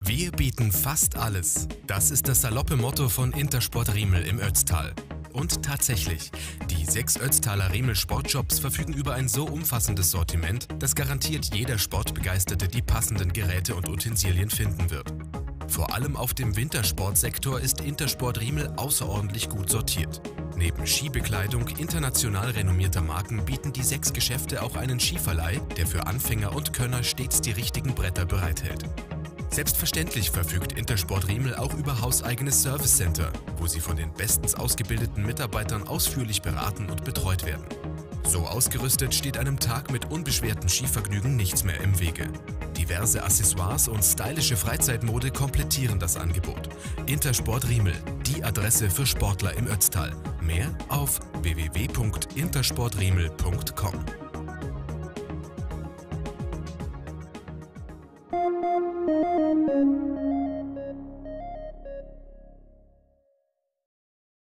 Wir bieten fast alles. Das ist das saloppe Motto von Intersport Riemel im Ötztal. Und tatsächlich, die 6 Ötztaler Riemel Sportshops verfügen über ein so umfassendes Sortiment, dass garantiert jeder Sportbegeisterte die passenden Geräte und Utensilien finden wird. Vor allem auf dem Wintersportsektor ist Intersport Riemel außerordentlich gut sortiert. Neben Skibekleidung international renommierter Marken bieten die 6 Geschäfte auch einen Skiverleih, der für Anfänger und Könner stets die richtigen Bretter bereithält. Selbstverständlich verfügt Intersport Riemel auch über hauseigenes Service Center, wo Sie von den bestens ausgebildeten Mitarbeitern ausführlich beraten und betreut werden. So ausgerüstet steht einem Tag mit unbeschwertem Skivergnügen nichts mehr im Wege. Diverse Accessoires und stylische Freizeitmode komplettieren das Angebot. Intersport Riemel, die Adresse für Sportler im Ötztal. Mehr auf www.intersportriemel.com.